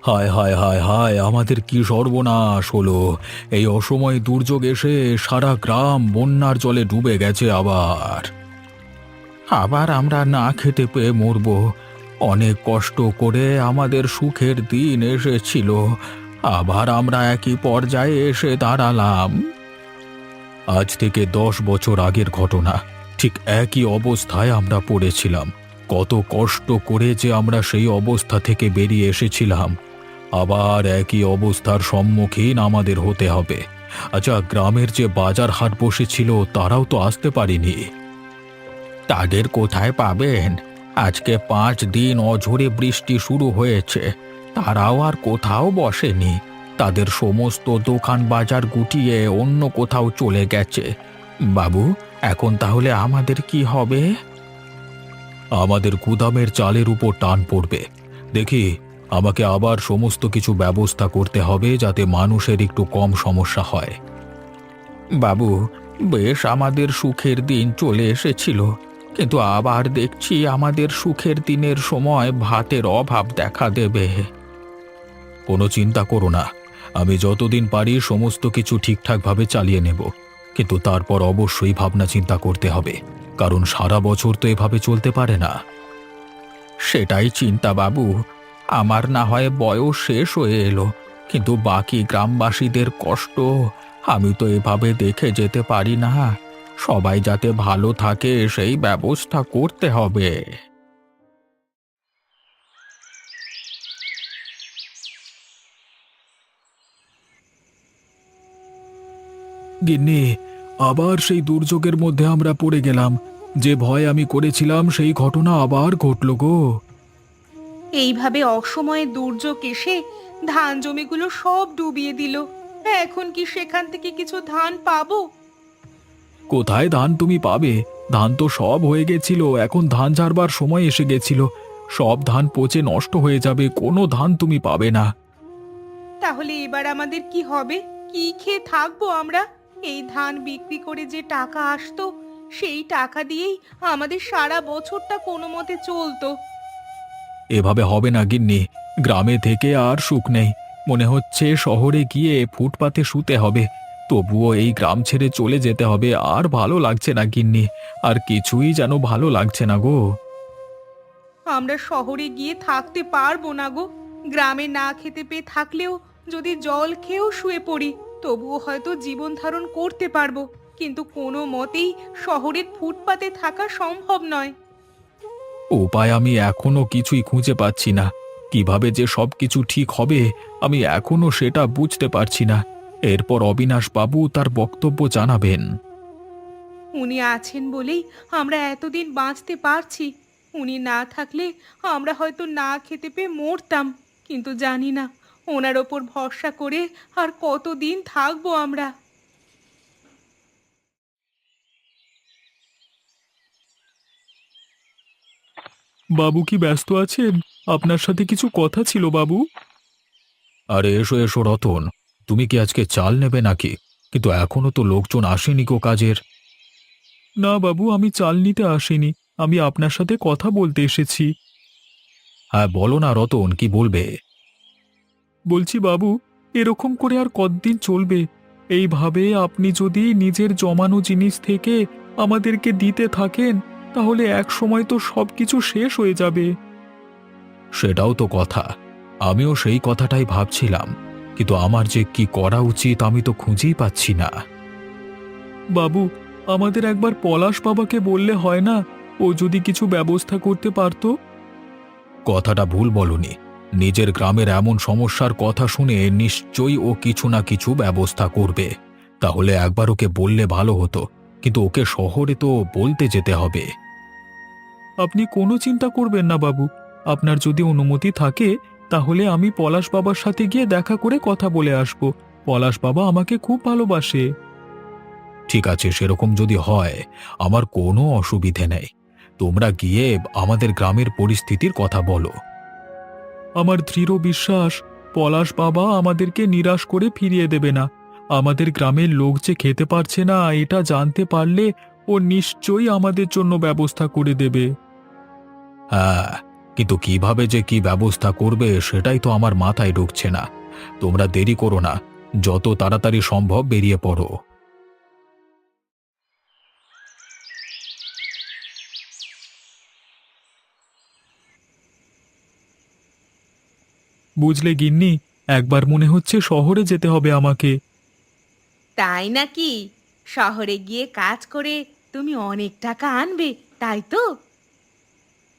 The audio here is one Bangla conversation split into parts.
হায় হায় হায় হায়, আমাদের কি সর্বনাশ হলো! এই অসময়ে দুর্যোগ এসে সারা গ্রাম বন্যার জলে ডুবে গেছে আবার। আবার আমরা না খেতে পেয়ে মরব। অনেক কষ্ট করে আমাদের সুখের দিন এসেছিল, আবার আমরা একই পর্যায়ে এসে দাঁড়ালাম। আজ থেকে 10 বছর আগের ঘটনা। ঠিক একই অবস্থায় আমরা পড়েছিলাম। কত কষ্ট করে যে আমরা সেই অবস্থা থেকে বেরিয়ে এসেছিলাম, আবার একই অবস্থার সম্মুখীন আমাদের হতে হবে। আচ্ছা, গ্রামের যে বাজার হাট বসেছিল তারাও তো আসতে পারেনি। তাদের কোথায় পাবেন? আজকে 5 দিন অঝোরে বৃষ্টি শুরু হয়েছে, তারাও আর কোথাও বসেনি। তাদের সমস্ত দোকান বাজার গুটিয়ে অন্য কোথাও চলে গেছে। বাবু, এখন তাহলে আমাদের কি হবে? আমাদের গুদামের চালের উপর টান পড়বে। দেখি, আমাকে আবার সমস্ত কিছু ব্যবস্থা করতে হবে যাতে মানুষের একটু কম সমস্যা হয়। বাবু, বেশ আমাদের সুখের দিন চলে এসেছিল, কিন্তু আবার দেখছি আমাদের সুখের দিনের সময় ভাতের অভাব দেখা দেবে। কোনো চিন্তা করো না, আমি যতদিন পারি সমস্ত কিছু ঠিকঠাকভাবে চালিয়ে নেব। কিন্তু তারপর অবশ্যই ভাবনা চিন্তা করতে হবে, কারণ সারা বছর তো এভাবে চলতে পারে না। সেটাই চিন্তা বাবু। আমার না হয় বয়স শেষ হয়ে এলো, কিন্তু বাকি গ্রামবাসীদের কষ্ট আমি তো এভাবে দেখে যেতে পারি না। সবাই যাতে ভালো থাকে সেই ব্যবস্থা করতে হবে। গিন্নি, আবার সেই দুর্যোগের মধ্যে আমরা পড়ে গেলাম। যে ভয় আমি করেছিলাম সেই ঘটনা আবার ঘটল গো। এইভাবে অসময়ে দুর্যোগ এসে ধান জমিগুলো সব ডুবিয়ে দিল। এখন কি সেখান থেকে কিছু ধান পাবো? কোথায় ধান তুমি পাবে? ধান তো সব হয়ে গেছিল, এখন ধান ঝাড়বার সময় এসে গেছিল। সব ধান পচে নষ্ট হয়ে যাবে, কোনো ধান তুমি পাবে না। তাহলে এবার আমাদের কি হবে? কি খেয়ে থাকবো আমরা? এই ধান বিক্রি করে যে টাকা আসতো, সেই টাকা দিয়েই আমাদের সারা বছরটা কোনো মতে চলতো। এভাবে হবে না গিন্নি। গ্রামে থেকে আর সুখ নেই। মনে হচ্ছে শহরে গিয়ে ফুটপাতে শুতে হবে। তবুও এই গ্রাম ছেড়ে চলে যেতে হবে, আর ভালো লাগছে না গিন্নি। আর কিছুই যেন ভালো লাগছে না গো। আমরা শহরে গিয়ে থাকতে পারবো না গো। গ্রামে না খেতে পেয়ে থাকলেও যদি জল খেয়েও শুয়ে পড়ি, তবুও হয়তো জীবন ধারণ করতে পারবো। কিন্তু কোনো মতেই শহরের ফুটপাতে থাকা সম্ভব নয়। উপায় আমি এখনো কিছুই খুঁজে পাচ্ছি না। কিভাবে যে সবকিছু ঠিক হবে আমি এখনো সেটা বুঝতে পারছি না। এরপর অবিনাশ বাবু তার বক্তব্য জানাবেন। উনি আছেন বলেই আমরা এতদিন বাঁচতে পারছি। উনি না থাকলে আমরা হয়তো না খেতে পেয়ে মরতাম। কিন্তু জানি না ওনার ওপর ভরসা করে আর কতদিন থাকবো আমরা। বাবু কি ব্যস্ত আছেন? আপনার সাথে কিছু কথা ছিল বাবু। আরে এসো এসো রতন, তুমি কি আজকে চাল নেবে নাকি? কিন্তু এখনো তো লোকজন আসেনি গো কাজের। না বাবু, আমি চাল নিতে আসিনি, আমি আপনার সাথে কথা বলতে এসেছি। হ্যাঁ বলো না রতন, কি বলবে? বলছি বাবু, এরকম করে আর কতদিন চলবে? এইভাবে আপনি যদি নিজের জমানো জিনিস থেকে আমাদেরকে দিতে থাকেন, তাহলে এক সময় তো সবকিছু শেষ হয়ে যাবে। সেটাও তো কথা। আমিও সেই কথাটাই ভাবছিলাম, কিন্তু আমার যে কি করা উচিত আমি তো খুঁজেই পাচ্ছি না। বাবু, আমাদের একবার পলাশ বাবাকে বললে হয় না? ও যদি কিছু ব্যবস্থা করতে পারতো। কথাটা ভুল বলনি। নিজের গ্রামের এমন সমস্যার কথা শুনে নিশ্চয়ই ও কিছু না কিছু ব্যবস্থা করবে। তাহলে একবার ওকে বললে ভালো হতো, কিন্তু ওকে শহরে তো বলতে যেতে হবে। আপনি কোনো চিন্তা করবেন না বাবু। আপনার যদি অনুমতি থাকে তাহলে আমি পলাশ বাবার সাথে গিয়ে দেখা করে কথা বলে আসব। পলাশ বাবা আমাকে খুব ভালোবাসে। ঠিক আছে, সেরকম যদি হয় আমার কোনো অসুবিধে নেই। তোমরা গিয়ে আমাদের গ্রামের পরিস্থিতির কথা বলো। আমার দৃঢ় বিশ্বাস পলাশ বাবা আমাদেরকে নিরাশ করে ফিরিয়ে দেবে না। আমাদের গ্রামের লোক যে খেতে পারছে না এটা জানতে পারলে ও নিশ্চয়ই আমাদের জন্য ব্যবস্থা করে দেবে। হ্যাঁ, কিন্তু কিভাবে যে কি ব্যবস্থা করবে সেটাই তো আমার মাথায় ঢুকছে না। তোমরা দেরি করো না, যত তাড়াতাড়ি সম্ভব বেরিয়ে পড়ো। বুঝলে গিন্নি, একবার মনে হচ্ছে শহরে যেতে হবে আমাকে। তাই নাকি? শহরে গিয়ে কাজ করে তুমি অনেক টাকা আনবে, তাই তো?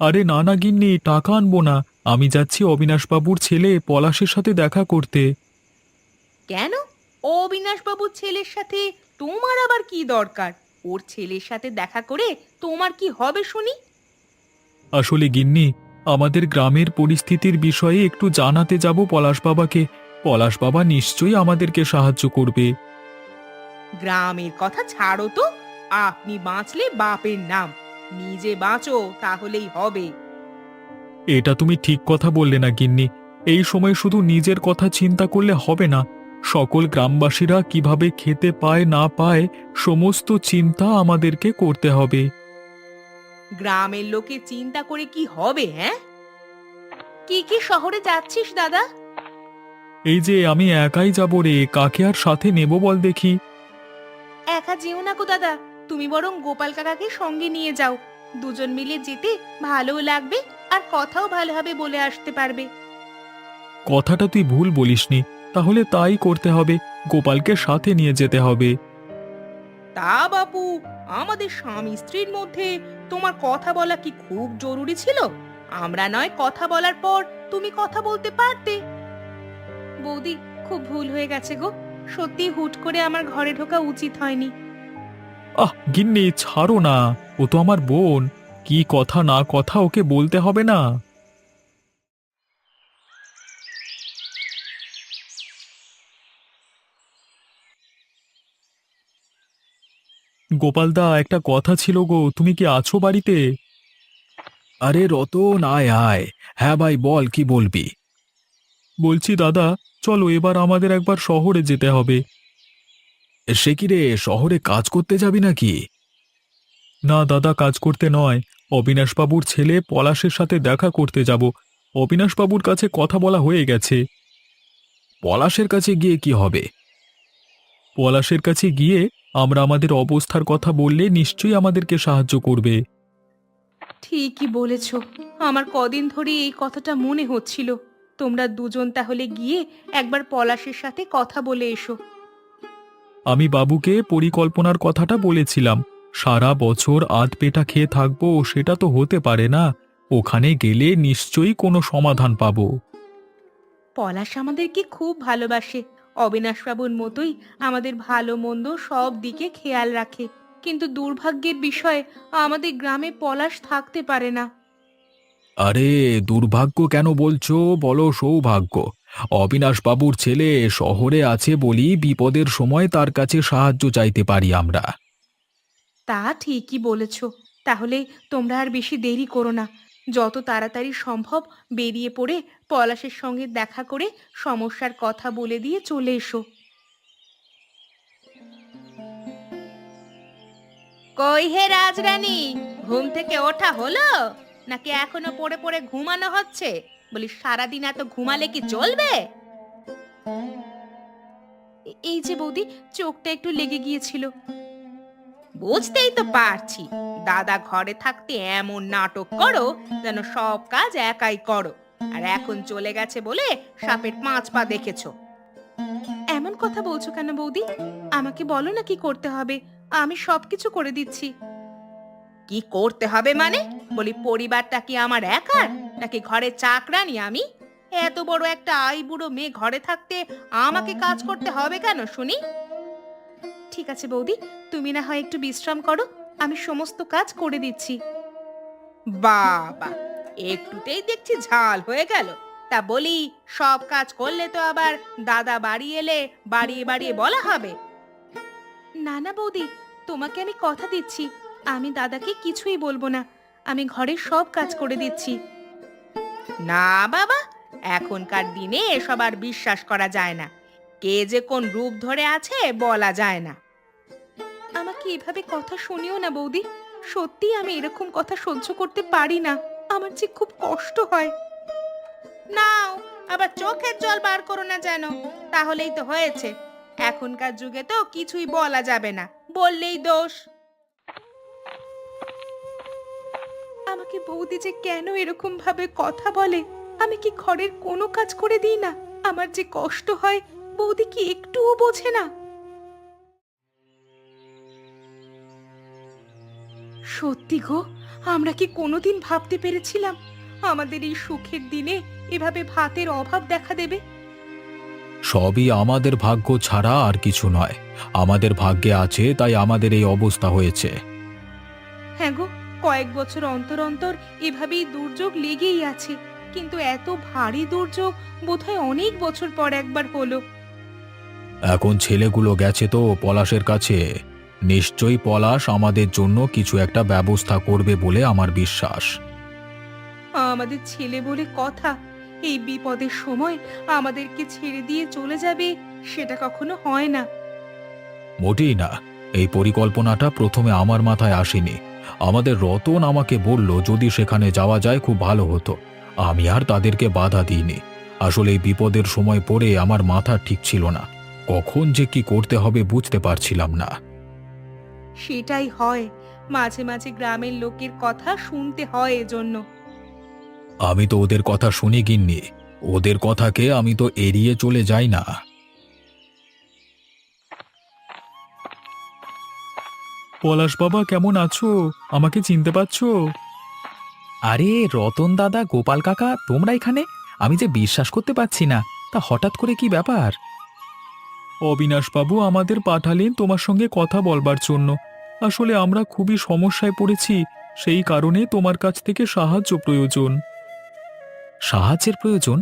আরে না না গিন্নি, টাকা আনবো না। আমি যাচ্ছি অবিনাশবাবুর ছেলে পলাশের সাথে দেখা করতে। কেন? অবিনাশবাবুর ছেলের সাথে তোমার আবার কি দরকার? ওর ছেলের সাথে দেখা করে তোমার কি হবে শুনি? আসলে গিন্নি, আমাদের গ্রামের পরিস্থিতির বিষয়ে একটু জানাতে যাব পলাশ বাবাকে। পলাশ বাবা নিশ্চয়ই আমাদেরকে সাহায্য করবে। গ্রামের কথা ছাড়ো তো। আপনি বাঁচলে বাপের নাম, নিজে বাঁচো তাহলেই হবে। এটা তুমি ঠিক কথা বললে না গিন্নি। এই সময় শুধু নিজের কথা চিন্তা করলে হবে না। সকল গ্রামবাসীরা কিভাবে খেতে পায় না পায়, সমস্ত চিন্তা আমাদেরকে করতে হবে। গ্রামের লোকে চিন্তা করে কি হবে, হ্যাঁ? কি কি শহরে যাচ্ছিস দাদা? এই যে আমি একাই যাব রে, কাকে আর সাথে নেব বল দেখি। একা যেও না গো দাদা, তুমি বরং গোপাল কাকাকে সঙ্গে নিয়ে যাও। দুজন মিলে যেতে ভালোও লাগবে, আর কথাও ভালোভাবে বলে আসতে পারবে। কথাটা তুই ভুল বলিসনি, তাহলে তাই করতে হবে। গোপালকে সাথে নিয়ে যেতে হবে। তা বাপু, আমাদের স্বামী স্ত্রীর মধ্যে তোমার কথা বলা কি খুব জরুরি ছিল? আমরা নয় কথা বলার পর তুমি কথা বলতে পারতে। বৌদি, খুব ভুল হয়ে গেছে গো। সত্যি হুট করে আমার ঘরে ঢোকা উচিত হয়নি। আহ গিন্নি, ছাড়ো না। ও তো আমার বোন, কি কথা না কথা ওকে বলতে হবে না? গোপালদা, একটা কথা ছিল গো, তুমি কি আছো বাড়িতে? আরে রতন, আয় আয়। হ্যাঁ ভাই, বল কি বলবি। বলছি দাদা, চলো এবার আমাদের একবার শহরে যেতে হবে। সে কি রে, শহরে কাজ করতে যাবি নাকি? না দাদা, কাজ করতে নয়। অবিনাশবাবুর ছেলে পলাশের সাথে দেখা করতে যাব। অবিনাশবাবুর কাছে কথা বলা হয়ে গেছে। পলাশের কাছে গিয়ে কি হবে? পলাশের কাছে গিয়ে আমরা আমাদের অবস্থার কথা বললে নিশ্চয়ই আমাদেরকে সাহায্য করবে। ঠিকই বলেছ। আমার কদিন ধরে এই কথাটা মনে হচ্ছিল। তোমরা দুজন তাহলে গিয়ে একবার পলাশের সাথে কথা বলে এসো। আমি বাবুকে পরিকল্পনার কথাটা বলেছিলাম। সারা বছর আধপেটা খেয়ে থাকবো সেটা তো হতে পারে না। ওখানে গেলে নিশ্চয়ই কোনো সমাধান পাবো। পলাশ আমাদেরকে খুব ভালোবাসে। অবিনাশবাবুর মতোই আমাদের ভালো মন্দ সব দিকে খেয়াল রাখে। কিন্তু দুর্ভাগ্যের বিষয়, আমাদের গ্রামে পলাশ থাকতে পারে না। আরে দুর্ভাগ্য কেন বলছো, বলো সৌভাগ্য। অবিনাশবাবুর ছেলে শহরে আছে বলি বিপদের সময় তার কাছে সাহায্য চাইতে পারি আমরা। তা ঠিকই বলেছ। তাহলে তোমরা আর বেশি দেরি করো না। যত তাড়াতাড়ি সম্ভব বেরিয়ে পড়ে পলাশের সঙ্গে দেখা করে সমস্যার কথা বলে দিয়ে চলে এসো। কই হে রাজরানী, ঘুম থেকে ওঠা হলো নাকি এখনো পড়ে পড়ে ঘুমানো হচ্ছে? বলি, সারাদিন এত ঘুমালে কি চলবে? এই যে বৌদি, চোখটা একটু লেগে গিয়েছিল। বুঝতেই তো পারছি, দাদা ঘরে থাকতে এমন নাটক করো যেন সব কাজ একাই করো। আর এখন চলে গেছে বলে সাপের 5 পা দেখেছো। এমন কথা বলছো কেন বৌদি? আমাকে বলো না কি করতে হবে, আমি সবকিছু করে দিচ্ছি। কি করতে হবে মানে? বলি, পরিবারটা কি আমার একার, নাকি ঘরে চাকরানি আমি? এত বড় একটা আইবুড়ো মেয়ে ঘরে থাকতে আমাকে কাজ করতে হবে কেন শুনি? ঠিক আছে বৌদি, তুমি না হয় একটু বিশ্রাম করো, আমি সমস্ত কাজ করে দিচ্ছি। বাবা, একটুতেই দেখছি ঝাল হয়ে গেল। তা বলি, সব কাজ করলে তো আবার দাদা বাড়ি এলে বাড়িয়ে বাড়িয়ে বলা হবে। না না বৌদি, তোমাকে আমি কথা দিচ্ছি, আমি দাদাকে কিছুই বলবো না। আমি ঘরের সব কাজ করে দিচ্ছি। না বাবা, এখনকার দিনে এসব আর বিশ্বাস করা যায় না। কে যে কোন রূপ ধরে আছে বলা যায় না। আমাকে এভাবে কথা শুনিও না বৌদি। সত্যি আমি এরকম কথা সহ্য করতে পারি না। আমার যে খুব কষ্ট হয়। নাও, আবার চোখের জল বার করো না যেন, তাহলেই তো হয়েছে। এখনকার যুগে তো কিছুই বলা যাবে না, বললেই দোষ। আমাকে বৌদি যে কেন এরকম ভাবে কথা বলে? আমি কি ঘরের কোনো কাজ করে দিই না? আমার যে কষ্ট হয়, বৌদি কি একটুও বোঝে না? সত্যি গো, আমরা কি কোনোদিন ভাবতে পেরেছিলাম আমাদের এই সুখের দিনে এভাবে ভাতের অভাব দেখা দেবে? সবই আমাদের ভাগ্য ছাড়া আর কিছু নয়। আমাদের ভাগ্যে আছে তাই আমাদের এই অবস্থা হয়েছে। হ্যাঁ গো, কয়েক বছর অন্তর অন্তর এভাবেই দুর্যোগ লেগেই আছে, কিন্তু এত ভারী দুর্যোগ বোধহয় অনেক বছর পর একবার হলো। এখন ছেলেগুলো গেছে তো পলাশের কাছে। নিশ্চয়ই পলাশ আমাদের জন্য কিছু একটা ব্যবস্থা করবে বলে আমার বিশ্বাস। আমাদের ছেলে বলে কথা, এই বিপদের সময় আমাদেরকে ছেড়ে দিয়ে চলে যাবে, সেটা কখনো হয় না। মোটেই না। এই পরিকল্পনাটা প্রথমে আমার মাথায় আসেনি। আমাদের রতন আমাকে বলল যদি সেখানে যাওয়া যায় খুব ভালো হতো। আমি আর তাদেরকে বাধা দিইনি। আসলে এই বিপদের সময় পড়ে আমার মাথা ঠিক ছিল না। কখন যে কি করতে হবে বুঝতে পারছিলাম না। সেটাই হয়, মাঝে মাঝে গ্রামের লোকের কথা শুনতে হয় এজন্য। আমি তো ওদের কথা শুনি গিন্নি। ওদের কথাকে আমি তো এড়িয়ে চলে যাই না। পলাশ বাবা কেমন আছো? আমাকে চিনতে পারছো? আরে রতন দাদা, গোপাল কাকা, তোমরা এখানে? আমি যে বিশ্বাস করতে পারছি না। তা হঠাৎ করে কি ব্যাপার? অবিনাশবাবু আমাদের পাঠালেন তোমার সঙ্গে কথা বলবার জন্য। আসলে আমরা খুবই সমস্যায় পড়েছি, সেই কারণে তোমার কাছ থেকে সাহায্য প্রয়োজন। সাহায্যের প্রয়োজন?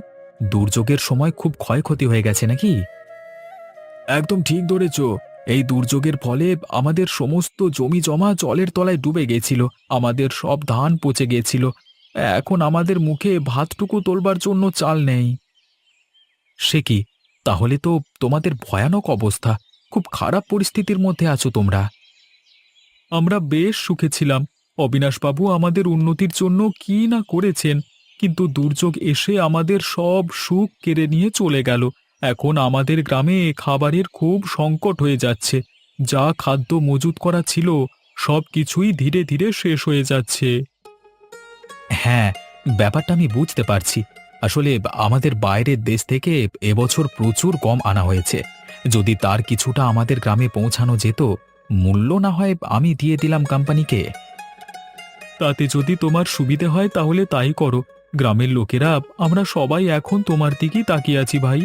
দুর্যোগের সময় খুব ক্ষয়ক্ষতি হয়ে গেছে নাকি? একদম ঠিক ধরেছ। এই দুর্যোগের ফলে আমাদের সমস্ত জমি জমা জলের তলায় ডুবে গেছিল। আমাদের সব ধান পচে গেছিল। এখন আমাদের মুখে ভাতটুকু তোলবার জন্য চাল নেই। সে কি? তাহলে তো তোমাদের ভয়ানক অবস্থা। খুব খারাপ পরিস্থিতির মধ্যে আছো তোমরা। আমরা বেশ সুখে ছিলাম। অবিনাশবাবু আমাদের উন্নতির জন্য কি না করেছেন, কিন্তু দুর্যোগ এসে আমাদের সব সুখ কেড়ে নিয়ে চলে গেল। এখন আমাদের গ্রামে খাবারের খুব সংকট হয়ে যাচ্ছে। যা খাদ্য মজুত করা ছিল সব কিছুই ধীরে ধীরে শেষ হয়ে যাচ্ছে। হ্যাঁ, ব্যাপারটা আমি বুঝতে পারছি। আসলে আমাদের বাইরের দেশ থেকে এবছর প্রচুর গম আনা হয়েছে। যদি তার কিছুটা আমাদের গ্রামে পৌঁছানো যেত, মূল্য না হয় আমি দিয়ে দিলাম কোম্পানিকে। তাতে যদি তোমার সুবিধে হয় তাহলে তাই করো। গ্রামের লোকেরা আমরা সবাই এখন তোমার দিকেই তাকিয়ে আছি ভাই।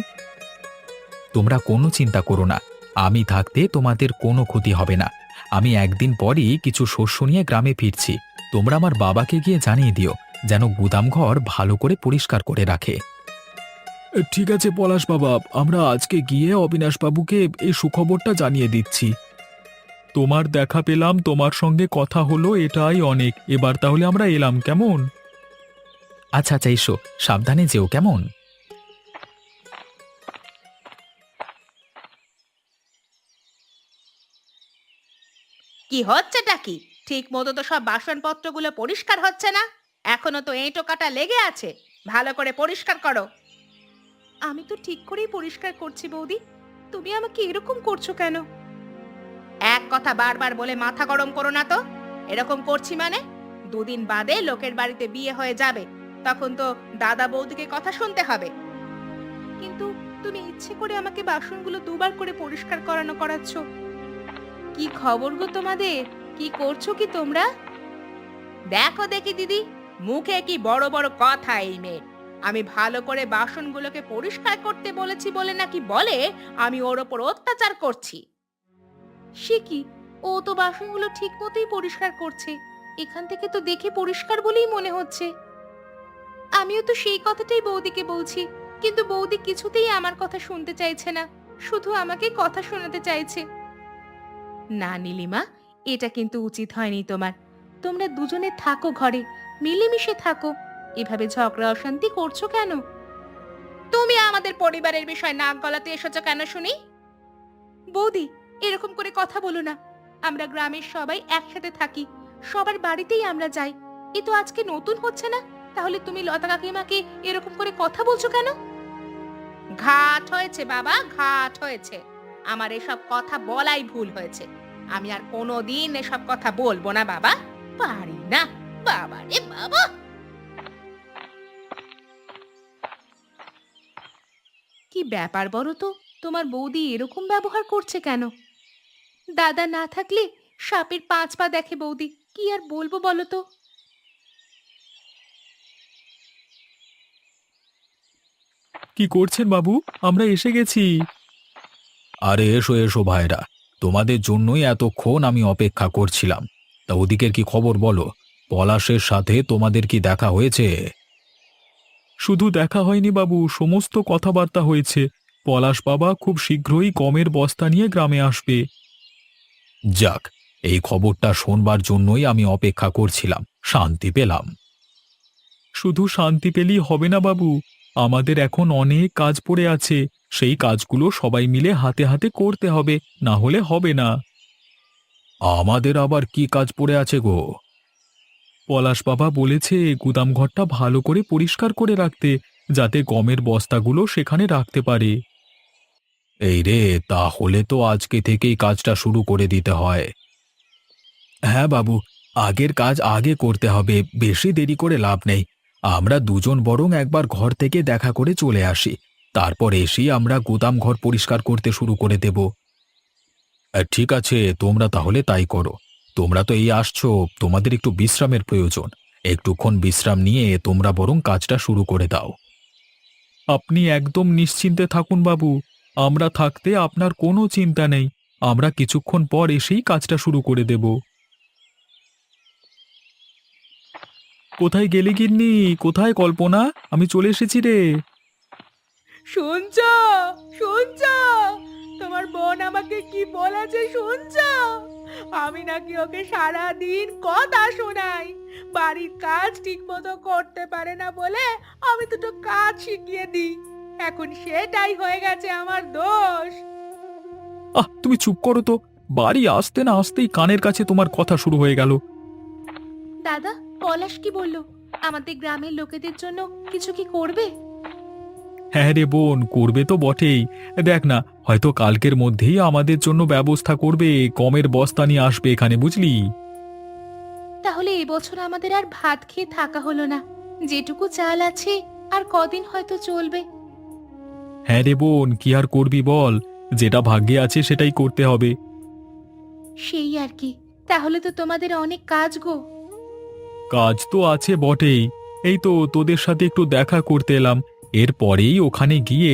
তোমরা কোনো চিন্তা করো না। আমি থাকতে তোমাদের কোনো ক্ষতি হবে না। আমি একদিন পরই কিছু শস্য নিয়ে গ্রামে ফিরছি। তোমরা আমার বাবাকে গিয়ে জানিয়ে দিও যেন গুদামঘর ভালো করে পরিষ্কার করে রাখে। ঠিক আছে পলাশ বাবা, আমরা আজকে গিয়ে অবিনাশবাবুকে এই সুখবরটা জানিয়ে দিচ্ছি। তোমার দেখা পেলাম, তোমার সঙ্গে কথা হলো, এটাই অনেক। এবার তাহলে আমরা এলাম, কেমন? আচ্ছা আচ্ছা, এসো। সাবধানে যেও, কেমন? কি হচ্ছেটা কি? ঠিক মতো তো সব বাসনপত্রগুলো পরিষ্কার হচ্ছে না, এখনো তো এঁটো কাটা লেগে আছে। ভালো করে পরিষ্কার করো। আমি তো ঠিক করেই পরিষ্কার করছি বৌদি, তুমি আমাকে এরকম করছো কেন? এক কথা বারবার বলে মাথা গরম করো না তো। এরকম করছি মানে? দুদিন বাদে লোকের বাড়িতে বিয়ে হয়ে যাবে, তখন তো দাদা বৌদিকে কথা শুনতে হবে। কিন্তু তুমি ইচ্ছে করে আমাকে বাসনগুলো দুবার করে পরিষ্কার করাচ্ছ। কি খবর গো তোমাদের? কি করছো কি তোমরা? দেখো দেখি দিদি, মুখে কি বড় বড় কথা এই মেয়ে। আমি ভালো করে বাসনগুলোকে পরিষ্কার করতে বলেছি বলে নাকি বলে আমি ওর ওপর অত্যাচার করছি। সে কি, ও তো বাসনগুলো ঠিক মতোই পরিষ্কার করছে। এখান থেকে তো দেখে পরিষ্কার বলেই মনে হচ্ছে। আমিও তো সেই কথাটাই বৌদিকে বলছি, কিন্তু বৌদি কিছুতেই আমার কথা শুনতে চাইছে না, শুধু আমাকে কথা শোনাতে চাইছে। না নীলিমা, এটা কিন্তু উচিত হয়নি তোমার। তোমরা দুজনে থাকো ঘরে, মিলেমিশে থাকো। এভাবে ঝগড়া অশান্তি করছো কেন? তুমি আমাদের পরিবারের বিষয় নাক গলাতে এসেছো কেন শুনি? বৌদি, এরকম করে কথা বলো না। আমরা গ্রামের সবাই একসাথে থাকি, সবার বাড়িতেই আমরা যাই। এ তো আজকে নতুন হচ্ছে না। তাহলে তুমি লতা কাকিমাকে এরকম করে কথা বলছো কেন? ঘাট হয়েছে বাবা, ঘাট হয়েছে। আমার এসব কথা বলাই ভুল হয়েছে। আমি আর কোনোদিন এসব কথা বলবো না বাবা। পারি না। বাবা রে বাবা। কি ব্যাপার বলো তো, তোমার বৌদি এরকম ব্যবহার করছে কেন? দাদা না থাকলে সাপের ৫ পা দেখে বৌদি। কি আর বলবো বলো তো। কি করছেন বাবু? আমরা এসে গেছি। আরে এসো এসো ভাইরা, তোমাদের জন্যই এতক্ষণ আমি অপেক্ষা করছিলাম। তা ওদিকের কি খবর বলো? পলাশের সাথে তোমাদের কি দেখা হয়েছে? শুধু দেখা হয়নি বাবু, সমস্ত কথাবার্তা হয়েছে। পলাশ বাবা খুব শীঘ্রই গমের বস্তা নিয়ে গ্রামে আসবে। যাক, এই খবরটা শোনবার জন্যই আমি অপেক্ষা করছিলাম। শান্তি পেলাম। শুধু শান্তি পেলেই হবে না বাবু, আমাদের এখন অনেক কাজ পড়ে আছে। সেই কাজগুলো সবাই মিলে হাতে হাতে করতে হবে, না হলে হবে না। আমাদের আবার কি কাজ পড়ে আছে গো? পলাশ বাবা বলেছে গুদামঘরটা ভালো করে পরিষ্কার করে রাখতে, যাতে গমের বস্তাগুলো সেখানে রাখতে পারে। এই রে, তাহলে তো আজকে থেকেই কাজটা শুরু করে দিতে হয়। হ্যাঁ বাবু, আগের কাজ আগে করতে হবে, বেশি দেরি করে লাভ নেই। আমরা দুজন বরং একবার ঘর থেকে দেখা করে চলে আসি, তারপর এসেই আমরা গুদাম ঘর পরিষ্কার করতে শুরু করে দেব। ঠিক আছে, তোমরা তাহলে তাই করো। তোমরা তো এই আসছো, তোমাদের একটু বিশ্রামের প্রয়োজন। একটুক্ষণ বিশ্রাম নিয়ে তোমরা বরং কাজটা শুরু করে দাও। আপনি একদম নিশ্চিন্তে থাকুন বাবু, আমরা থাকতে আপনার কোনো চিন্তা নেই। আমরা কিছুক্ষণ পর এসেই কাজটা শুরু করে দেব। কোথায় গেলি গিন্নি? কোথায় কল্পনা? আমি চলে এসেছি রে। শুনছ? শুনছ? তোমার বোন আমাকে কি বলেছে শুনছ? আমি নাকি ওকে সারা দিন কথা শোনাই। বাড়ির কাজ ঠিকমতো করতে পারে না বলে আমি দুটো কাজ শিখিয়ে দিই। এখন সেটাই হয়ে গেছে আমার দোষ। তুমি চুপ করো তো। বাড়ি আসতে না আসতেই কানের কাছে তোমার কথা শুরু হয়ে গেল। দাদা, পলাশ কি বললো? আমাদের গ্রামের লোকেদের জন্য কিছু কি করবে? হ্যাঁ রে বোন, করবে তো বটেই। দেখ না, হয়তো কালকের মধ্যেই আমাদের জন্য ব্যবস্থা করবে, গমের বস্তা নিয়ে আসবে এখানে, বুঝলি? তাহলে এবছর আমাদের আর ভাত খেয়ে থাকা হলো না। যেটুকু চাল আছে আর কদিন হয়তো চলবে। হ্যাঁ রে বোন, কি আর করবি বল, যেটা ভাগ্যে আছে সেটাই করতে হবে। সেই আর কি। তাহলে তো তোমাদের অনেক কাজ গো। কাজ তো আছে বটেই। এই তো তোদের সাথে একটু দেখা করতে এলাম। এরপরেই ওখানে গিয়ে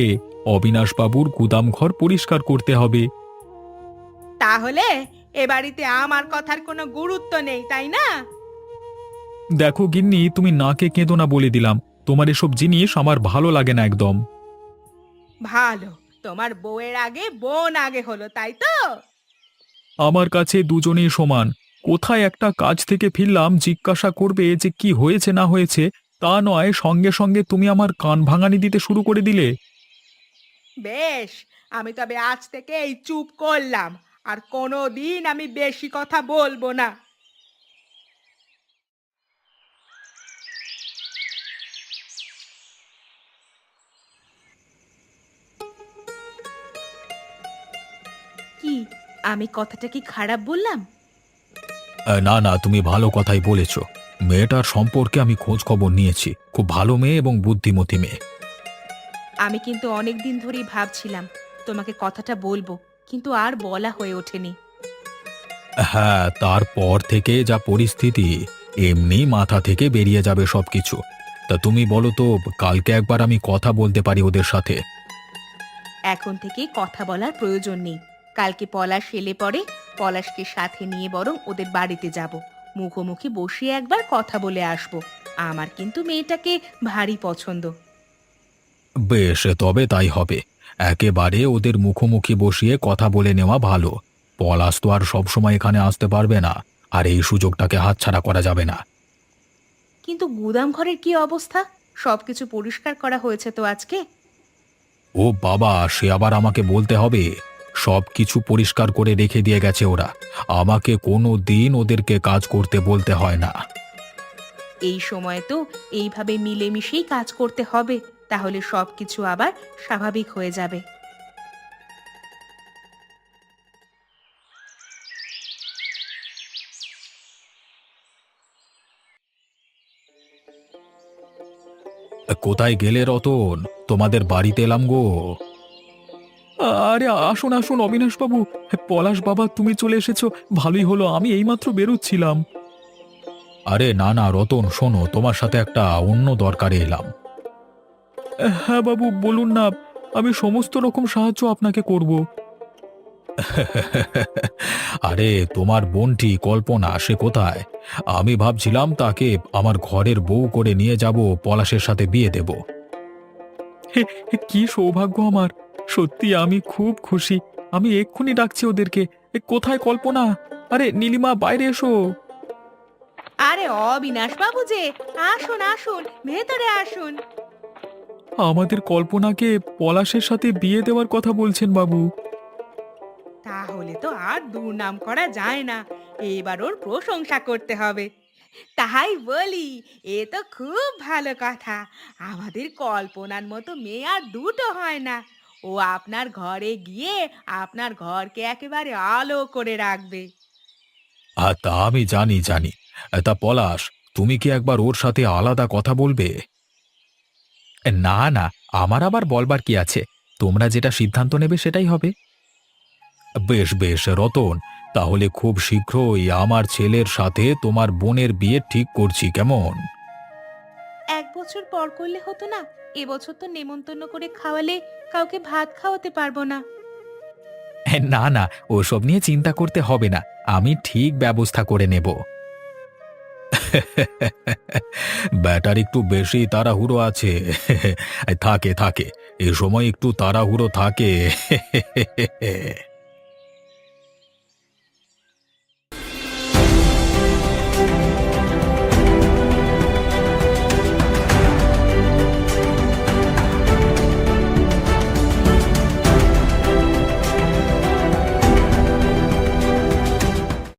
অবিনাশবাবুর গুদামঘর পরিষ্কার করতে হবে। তাহলে এ বাড়িতে আমার কথার কোনো গুরুত্ব নেই, তাই না? দেখো গিন্নি, তুমি নাকে কেঁদো না বলে দিলাম। তোমার এসব জিনিস আমার ভালো লাগে না একদম। ভালো, তোমার বউয়ের আগে বোন আগে হলো, তাই তো? আমার কাছে দুজনেই সমান। কোথায় একটা কাজ থেকে ফিরলাম, জিজ্ঞাসা করবে যে কি হয়েছে না হয়েছে, তা নয় সঙ্গে সঙ্গে তুমি আমার কান ভাঙানি দিতে শুরু করে দিলে। বেশ, আমি তবে আজ থেকে এই চুপ করলাম। আর কোনো দিন আমি বেশি কথা বলবো না। কি, আমি কথাটা কি খারাপ বললাম? না না, তুমি ভালো কথাই বলেছ। মেয়েটার সম্পর্কে আমি খোঁজ খবর নিয়েছি, খুব ভালো মেয়ে এবং বুদ্ধিমতী মেয়ে। আমি কিন্তু অনেক দিন ধরেই ভাবছিলাম তোমাকে কথাটা বলবো, কিন্তু আর বলা হয়ে ওঠেনি। হ্যাঁ, তারপর থেকে যা পরিস্থিতি, এমনি মাথা থেকে বেরিয়ে যাবে সবকিছু। তা তুমি বলো তো, কালকে একবার আমি কথা বলতে পারি ওদের সাথে? এখন থেকে কথা বলার প্রয়োজন নেই। কালকে পলাশ এলে পরে পলাশকে সাথে নিয়ে বরং ওদের বাড়িতে যাব। মুখোমুখি বসিয়ে একবার কথা বলে আসবো। আমার কিন্তু মেয়েটাকে ভারী পছন্দ। বেশ, তবে তাই হবে। একেবারে ওদের মুখোমুখি বসিয়ে কথা বলে নেওয়া ভালো। পলাশ তো আর সবসময় এখানে আসতে পারবে না, আর এই সুযোগটাকে হাতছাড়া করা যাবে না। কিন্তু গুদাম ঘরের কি অবস্থা? সবকিছু পরিষ্কার করা হয়েছে তো আজকে? ও বাবা, সে আবার আমাকে বলতে হবে? সব কিছু পরিষ্কার করে রেখে দিয়ে গেছে ওরা। আমাকে কোনো দিন ওদেরকে কাজ করতে বলতে হয় না। এই সময় তো এইভাবে মিলেমিশেই কাজ করতে হবে, তাহলে সবকিছু আবার স্বাভাবিক হয়ে যাবে। কোথায় গেলে রতন? তোমাদের বাড়িতে এলাম গো। আরে আসুন আসুন অবিনাশ বাবু, পলাশ বাবা তুমি চলে এসেছো, ভালোই হলো, আমি এইমাত্র বেরোচ্ছিলাম। আরে না না রতন, শোনো, তোমার সাথে একটা অন্য দরকারে এলাম। হ্যাঁ বাবু বলুন না, আমি সমস্ত রকম সাহায্য আপনাকে করব। আরে তোমার বোনটি কল্পনা সে কোথায়? আমি ভাবছিলাম তাকে আমার ঘরের বউ করে নিয়ে যাব, পলাশের সাথে বিয়ে দেব। কি সৌভাগ্য আমার, সত্যি আমি খুব খুশি। আমি এক্ষুনি ডাকছি ওদেরকে। কোথায় কল্পনা? আরে নীলিমা বাইরে এসো। আরে অবিনাশ বাবু যে, আসুন আসুন, ভেতরে আসুন। আমাদের কল্পনাকে পলাশের সাথে বিয়ে দেওয়ার কথা বলছেন বাবু। তাহলে তো আর দুর্নাম করা যায় না, এবার ওর প্রশংসা করতে হবে। তাই বলি, এ তো খুব ভালো কথা। আমাদের কল্পনার মতো মেয়ে আর দুটো হয় না। ও আপনার ঘরে গিয়ে আপনার ঘরকে একেবারে আলো করে রাখবে। তা আমি জানি জানি। তা পলাশ, তুমি কি একবার ওর সাথে আলাদা কথা বলবে? না না, আমার আবার বলবার কি আছে, তোমরা যেটা সিদ্ধান্ত নেবে সেটাই হবে। বেশ বেশ রতন, তাহলে খুব শীঘ্রই আমার ছেলের সাথে তোমার বোনের বিয়ে ঠিক করছি, কেমন? 1 বছর পর করলে হতো না? এবছর তো নেমন্তন্ন করে খাওয়ালে কাউকে ভাত খাওয়াতে পারবো না। না না, ওসব নিয়ে চিন্তা করতে হবে না, আমি ঠিক ব্যবস্থা করে নেব। ব্যাটার একটু বেশি তাড়াহুড়ো আছে। থাকে থাকে, এ সময় একটু তাড়াহুড়ো থাকে।